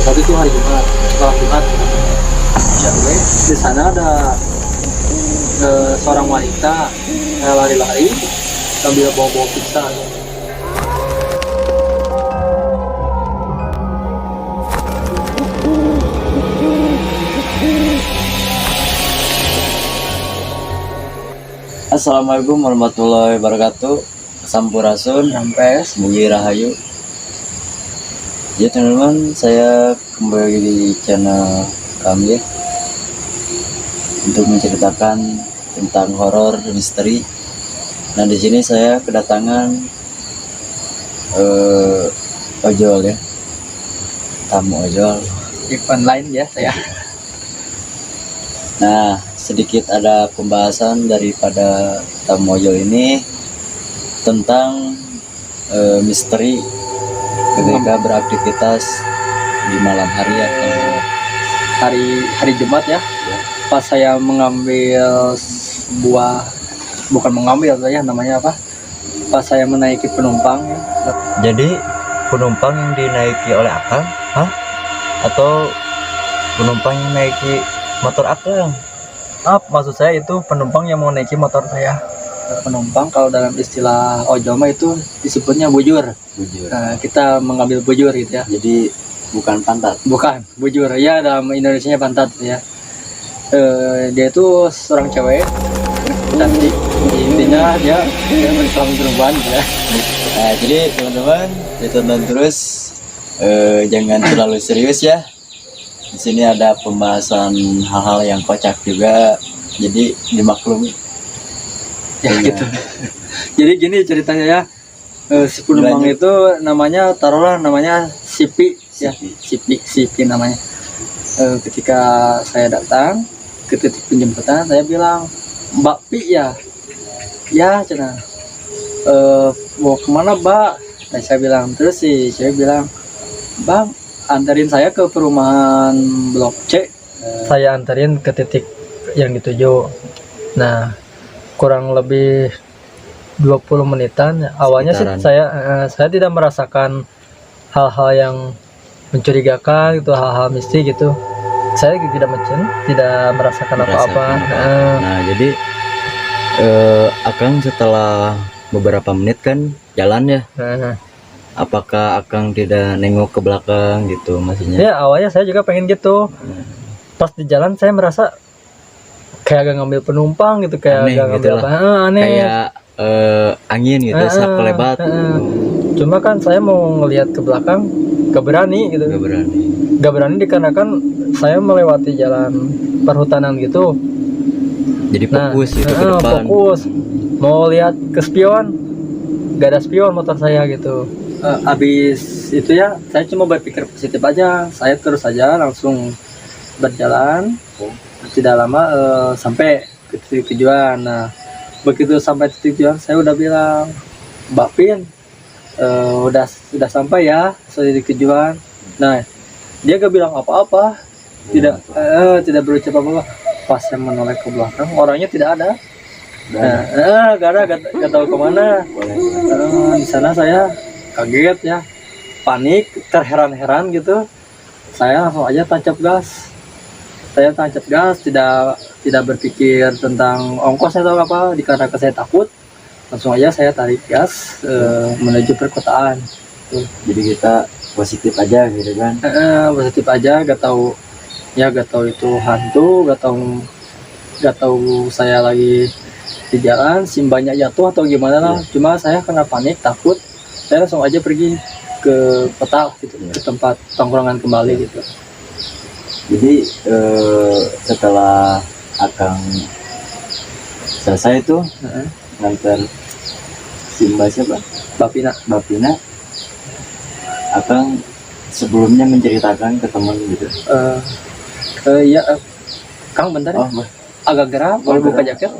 satu itu hari Jumat, malam Jumat. Ya, di sana ada seorang wanita lari-lari sambil bawa-bawa pizza. Assalamualaikum warahmatullahi wabarakatuh. Sampurasun, Rampes. Mugi Rahayu. Ya teman-teman, saya kembali di channel kami untuk menceritakan tentang horor misteri. Nah di sini saya kedatangan ojol ya, tamu ojol. Event lain ya saya. Nah, sedikit ada pembahasan daripada tamu ojol ini tentang misteri ketika beraktivitas di malam hari atau Hari Jumat ya. Pas saya mengambil sebuah, bukan mengambil ya, namanya apa? Pas saya menaiki penumpang ya. jadi penumpang yang dinaiki oleh akang, atau penumpang yang naiki motor akang? Maksud saya itu penumpang yang mau naiki motor saya. Penumpang kalau dalam istilah ojol mah itu disebutnya bujur. Bujur. Nah, kita mengambil bujur gitu ya. Jadi bukan pantat. Bukan, bujur ya, dalam Indonesianya pantat ya. Dia itu seorang cewek cantik, intinya dia bersama perempuan ya. Nah, jadi teman-teman ditonton terus, jangan terlalu serius ya. Di sini ada pembahasan hal-hal yang kocak juga, jadi dimaklumi. Ya gitu. Jadi gini ceritanya ya. Si penumpang Lanjut. itu namanya, taruhlah namanya Sipi ya. Sipi. Sipi namanya. Ketika saya datang ke titik penjemputan, saya bilang, "Mbak Pi ya?" "Ya," cenah. "Mau kemana, Mbak?" Nah, saya bilang. Terus si cewek bilang, "Bang, anterin saya ke perumahan Blok C." Saya anterin ke titik yang dituju. Nah, kurang lebih 20 menitan. Awalnya sih Sekitaran. saya tidak merasakan hal-hal yang mencurigakan gitu, hal-hal mistis gitu. Saya tidak merasakan apa-apa. Nah, jadi akang setelah beberapa menit kan jalan ya. Apakah akang tidak nengok ke belakang gitu maksudnya? Ya, awalnya saya juga pengen gitu. Pas di jalan saya merasa kayak agak ngambil penumpang gitu, kayak Aneh agak ngambil gitu lah. apa, aneh. Kayak angin gitu, sak lebat. Cuma kan saya mau ngelihat ke belakang, gak berani gitu. Gak berani. Gak berani dikarenakan saya melewati jalan perhutanan gitu. Jadi fokus gitu ke depan. Fokus. Mau lihat ke spion, gak ada spion motor saya gitu. Abis itu ya, saya cuma berpikir positif aja. Saya terus aja langsung berjalan. Tidak lama sampai ke titik tujuan. Nah, begitu sampai titik tujuan, saya udah bilang, "Mbak Pin, udah sampai ya ke titik tujuan." Nah, dia gak bilang apa-apa, tidak berucap apa-apa. Pas saya menoleh ke belakang, orangnya tidak ada. Nah, gak tahu kemana. Di sana saya kaget ya, panik, terheran-heran gitu. Saya langsung aja tancap gas. Tidak berpikir tentang ongkos atau apa, dikarenakan saya takut. Langsung aja saya tarik gas menuju perkotaan. Jadi kita positif aja gitu kan. Positif aja, gak tahu itu hantu, gak tahu saya lagi di jalan, simbanya jatuh atau gimana lah. Cuma saya kena panik, takut. Saya langsung aja pergi ke kota gitu, ke tempat tongkrongan kembali gitu. Jadi setelah akang selesai tuh nganter Simba siapa? Bapina. Akang sebelumnya menceritakan ke teman gitu. Ya, Kang bentar ya. Agak gerah, boleh buka jaket?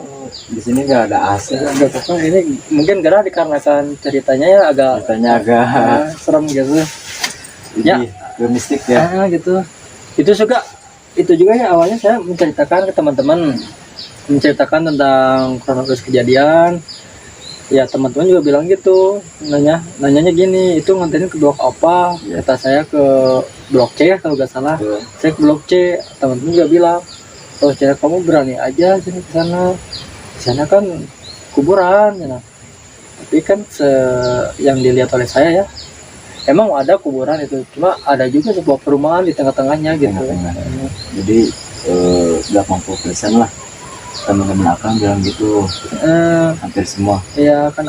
Di sini nggak ada AC. Agak kosong. Ini mungkin gerah dikarenakan ceritanya ya agak serem gitu. Ya, ke mistik ya. Gitu. Itu juga ya, awalnya saya menceritakan ke teman-teman, menceritakan tentang kronologis kejadian. Ya teman-teman juga bilang gitu, nanyanya gini, itu nganterin ke blok apa? Kata saya ke blok C ya kalau nggak salah. Saya ke blok C, teman-teman juga bilang, oh cewek kamu berani aja sini ke sana. Di sana kan kuburan, ya. Tapi kan yang dilihat oleh saya ya, emang ada kuburan itu, cuma ada juga sebuah perumahan di tengah-tengahnya gitu. Tengah-tengah. Jadi 80% lah teman-teman akang bilang gitu, hampir semua. Iya kan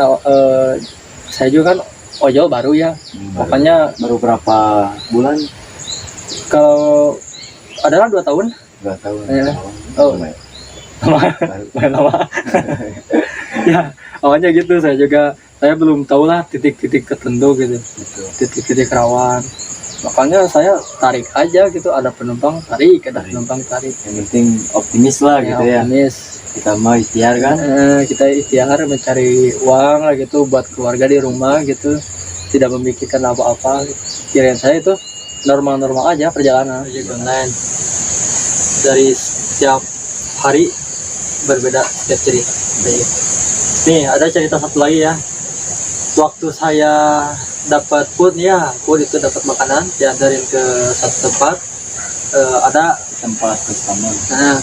saya juga kan ojol baru ya, makanya baru berapa bulan? kalau adalah 2 tahun. 2 tahun. Iya. Oh, lama. Ya, awalnya gitu, saya belum tahu lah titik-titik tertentu gitu, titik-titik rawan. Makanya saya tarik aja gitu, ada penumpang tarik. Yang penting optimis lah gitu ya. Optimis. Kita mau ikhtiar kan? Kita ikhtiar mencari uang lah gitu buat keluarga di rumah gitu, tidak memikirkan apa-apa. Kirain saya itu normal-normal aja perjalanan online. Dari setiap hari berbeda setiap cerita. Nih ada cerita satu lagi ya. Waktu saya dapat food itu dapat makanan, diantarin ke satu tempat, ada Tempat pesanan. nah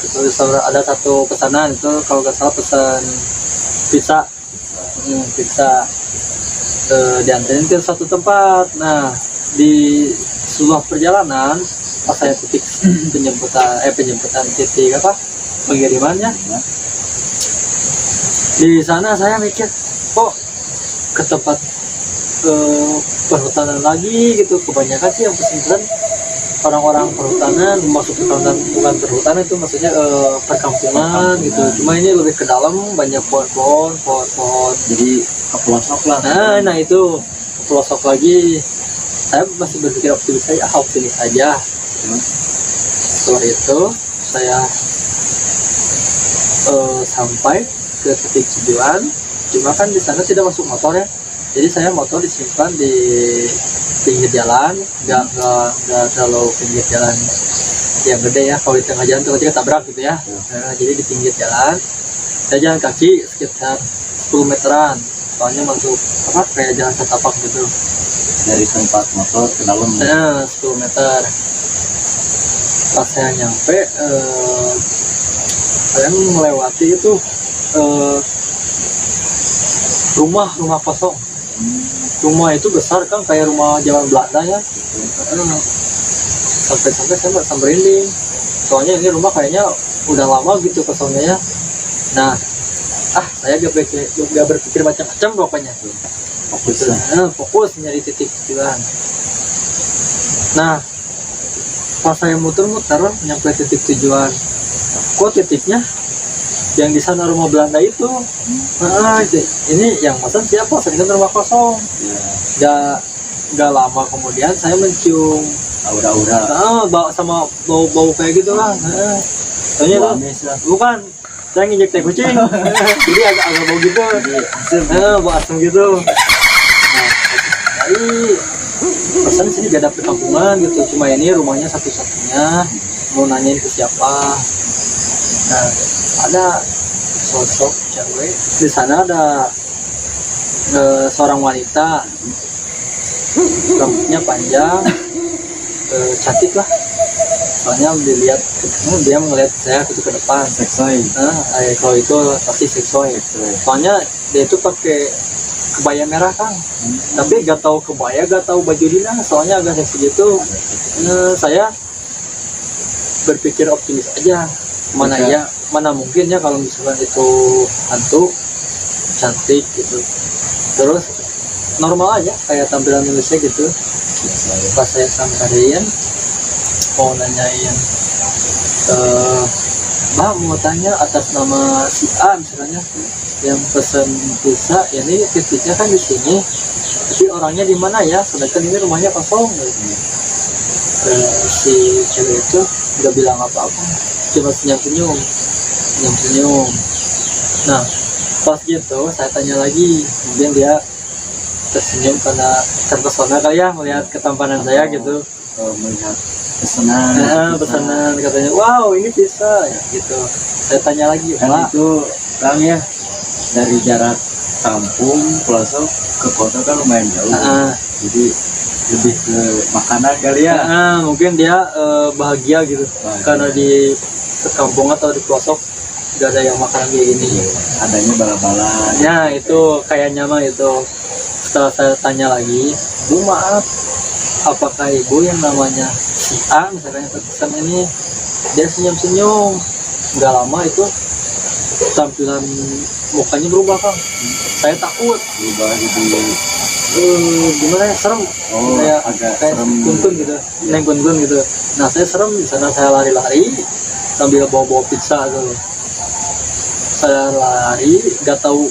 ada satu pesanan itu kalau nggak salah pesan pizza. Diantarin ke satu tempat. Nah di sebuah perjalanan pas saya titik penjemputan titik pengirimannya, di sana saya mikir kok ke tempat perhutanan lagi gitu. Kebanyakan sih yang pesen orang-orang perhutanan, masuk ke bukan perhutanan itu maksudnya perkampungan gitu. Cuma ini lebih ke dalam, banyak pohon. Jadi ke pelosok lah. Nah itu ke pelosok lagi. Saya masih berpikir optimis aja. Setelah itu saya sampai ke titik tujuan. Cuma kan di sana tidak masuk motor ya. Jadi saya motor disimpan di pinggir jalan, nggak terlalu pinggir jalan yang gede ya. Kalau di tengah jalan tuh kita tabrak gitu ya. Nah, jadi di pinggir jalan saya jalan kaki sekitar 10 meteran, soalnya masuk kayak jalan setapak gitu dari tempat motor ke dalam. 10 meter. Pas saya nyampe saya melewati itu rumah kosong. Rumah itu besar kan, kayak rumah zaman Belanda ya. Sampai saya merasa merinding, soalnya ini rumah kayaknya udah lama gitu kosongnya ya. Nah saya gak berpikir macam-macam pokoknya. Fokus nyari titik tujuan. Nah pas saya muter-muter nyampe titik tujuan, kok titiknya yang di sana rumah Belanda itu. Ini yang pesan siapa? Sedangkan rumah kosong. Gak lama kemudian saya mencium aura-aura. Sama bau kayak gitu lah. Soalnya bukan, saya nginjek teh kucing. Jadi agak bau gitu. Bau asam gitu. Nah, dari pesan sini gak ada perkampungan gitu. Cuma ini rumahnya satu-satunya. Mau nanyain ke siapa. Nah, ada sosok cewek di sana, ada seorang wanita, rambutnya panjang, cantik lah. Soalnya dia melihat saya ke depan. Seksoi. Kalau itu pasti seksoi. Soalnya dia itu pakai kebaya merah kan, tapi gak tahu kebaya, gak tahu baju dinas, soalnya agak seksi gitu. Saya berpikir optimis aja. Mana mungkin ya kalau misalkan itu hantu cantik gitu. Terus normal aja kayak tampilan manusia gitu. Pas saya samperin mau nanyain, Bang mau tanya atas nama si A misalnya yang pesen pizza, ya ini titiknya kan di sini, tapi orangnya di mana ya, sedangkan ini rumahnya kosong gitu. Si cewek itu nggak bilang apa-apa, cuma senyum-senyum. Nah pas gitu saya tanya lagi, kemudian dia tersenyum karena terpesona kali ya melihat ketampanan saya gitu. Melihat pesanan katanya, wow ini bisa ya, gitu. Saya tanya lagi, kan Pak, itu Bang ya, dari jarak kampung pelosok ke kota kan lumayan jauh. Jadi lebih ke makanan kali ya. Mungkin dia bahagia gitu karena di perkampungan atau di pelosok gak ada yang makan kayak gini. Adanya bala-bala. Ya itu kayaknya mah itu. Setelah saya tanya lagi, Bu maaf, apakah ibu yang namanya si A misalnya pesan ini, dia senyum-senyum, nggak lama itu tampilan mukanya berubah Kang. Saya takut. Berubah jadi gimana ya, serem. agak kayak serem. kuntun gitu, neng kuntun gitu. Nah saya serem di sana, saya lari-lari sambil bawa-bawa pizza tuh. Saya lari, nggak tahu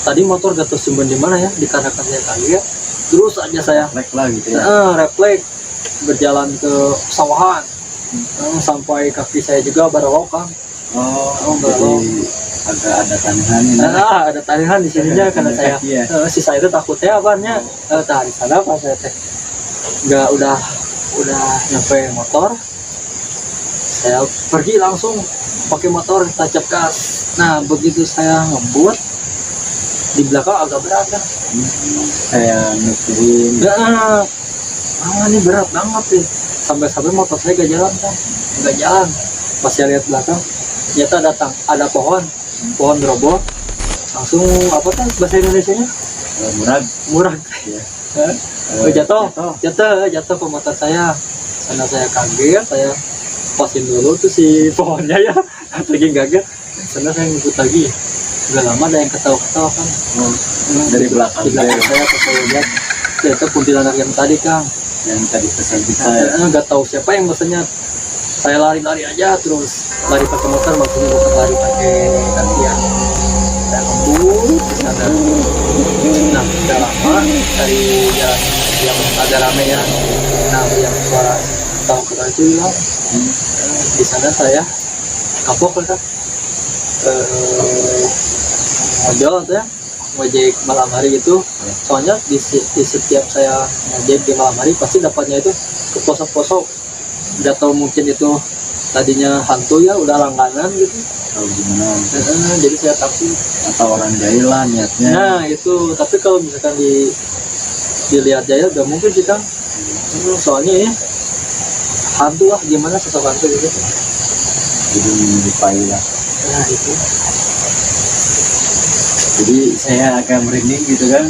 tadi motor gak tahu sumber di mana ya, dikarenakan saya kaget. Terus aja saya Refleks lah gitu ya. refleks berjalan ke sawahan. Sampai kaki saya juga berolok Kang. Jadi agak ada tanihan ini. Ada tarihan di sininya karena saya Kaki ya? si saya itu takutnya apanya di sana pas saya teh nggak udah nyampe motor, saya pergi langsung pakai motor tancap gas. Nah begitu saya ngebut di belakang agak berat kan, Kayak nuturin. ini berat banget sih, sampai motor saya gak jalan kan, nggak jalan. Pas saya lihat belakang ternyata ada pohon berobor, langsung apa kan bahasa Indonesianya murag Ya. jatuh ke motor saya. Karena saya kaget, saya pasin dulu tuh si pohonnya ya, saking kaget. Sana saya ngikut lagi, udah lama ada yang ketawa-ketawa kan. Dari belakang di belakang saya pas saya lihat ternyata kuntilanak yang tadi Kang, yang tadi pesan pizza ya. nggak tahu siapa yang pesennya. Saya lari-lari aja, terus lari pakai motor, maksudnya bukan lari pakai kaki ya. Saya ngebut di sana. Nah udah lama dari jalan yang agak rame ya. Nah yang suara tahu kata itu bilang, di sana saya kapok kan, ngojol tuh ya, ngojek malam hari gitu. Soalnya di setiap saya ngojek di malam hari pasti dapatnya itu ke posok-posok. Udah tahu mungkin itu tadinya hantu ya, udah langganan gitu. Tahu gimana? Jadi saya takut. Atau orang jahil lah niatnya. Nah itu, tapi kalau misalkan dilihat jaya udah mungkin sih Kang. Soalnya ya hantu lah, gimana sosok hantu gitu. Jadi menyerupai lah. Nah itu. Jadi saya agak merinding gitu kan,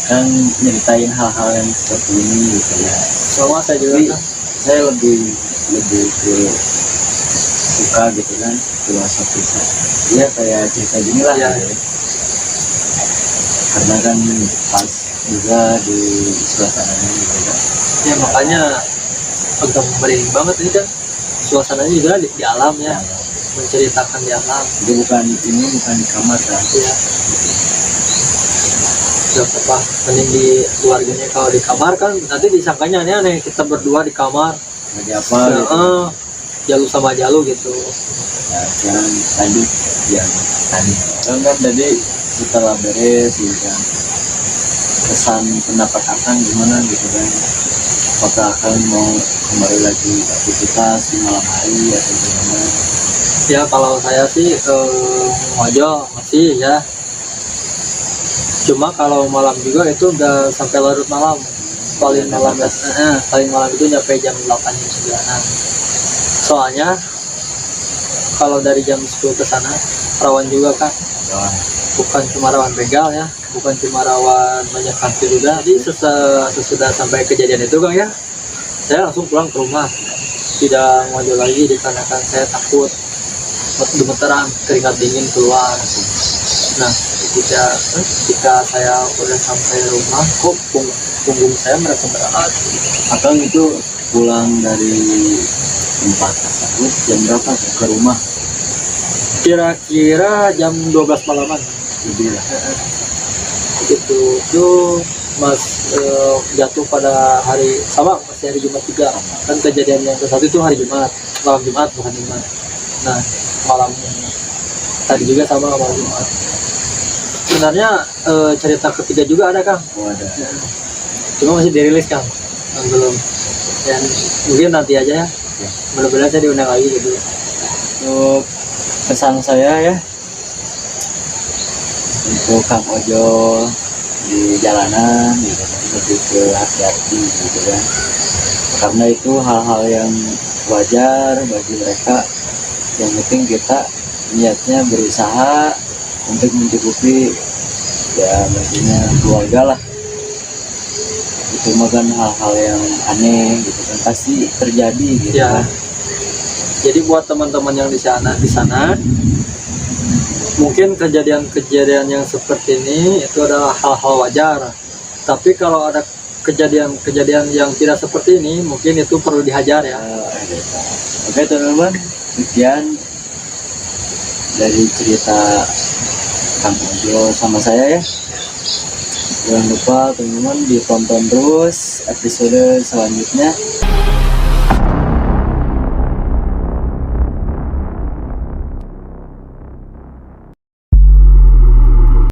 akan nyeritain hal-hal yang seperti ini gitu ya. Sama saya juga Tapi Kang. saya lebih ke suka gitu kan filosofi saya. Ya kayak cerita gini lah. Ya. Karena kan pas juga di suasananya gitu ya. Ya makanya agak merinding banget ini kan. Suasananya juga di alam ya, menceritakan di alam. Jadi bukan di kamar kan. Iya. Gak apa-apa, mending di keluarganya. Kalau di kamar kan nanti disangkanya aneh-aneh, kita berdua di kamar Lagi apa gitu. Jalu sama Jalu gitu. Nah, sekarang lanjut yang tadi. Kan tadi setelah beres gitu kan, pesan pendapat Akang gimana gitu kan, apakah Akang mau kembali lagi aktivitas di malam hari atau gimana? Ya kalau saya sih ngojol masih ya, cuma kalau malam juga itu udah sampai larut malam. Paling malam paling malam itu nyampe jam 8 jam 9-an. Soalnya kalau dari jam 10 ke sana rawan juga Kak. Bukan cuma rawan begal ya, bukan cuma rawan banyak hantu juga. Jadi sesudah sampai kejadian itu Kang ya, saya langsung pulang ke rumah, tidak ngojol lagi dikarenakan saya takut gemeteran, keringat dingin keluar. Nah ketika saya udah sampai rumah, kok punggung saya merasa berat. Akang itu pulang dari tempat tersebut jam berapa ke rumah? Kira-kira jam 12 malaman. Lebih lah. Itu Mas jatuh pada hari sama, masih hari Jumat juga. Kan kejadian yang ke satu itu hari Jumat, malam Jumat bukan Jumat. Nah malam tadi juga sama malam Jumat. Sebenarnya cerita ketiga juga ada Kang. Oh ada. Cuma masih dirilis Kang, belum. Dan mungkin nanti aja ya. Mudah-mudahan saya diundang lagi gitu. Untuk pesan saya ya, untuk Kang Ojo di jalanan gitu kan, lebih ke hati-hati gitu kan, karena itu hal-hal yang wajar bagi mereka. Yang penting kita niatnya berusaha untuk mencukupi ya maksudnya keluarga lah. Itu mah kan hal-hal yang aneh gitu kan, pasti terjadi gitu Ya. kan. Jadi buat teman-teman yang di sana mungkin kejadian-kejadian yang seperti ini itu adalah hal-hal wajar. Tapi kalau ada kejadian-kejadian yang tidak seperti ini, mungkin itu perlu dihajar ya. Gitu. Oke teman-teman, sekian dari cerita Kang Ojo sama saya ya. Jangan lupa teman-teman ditonton terus episode selanjutnya.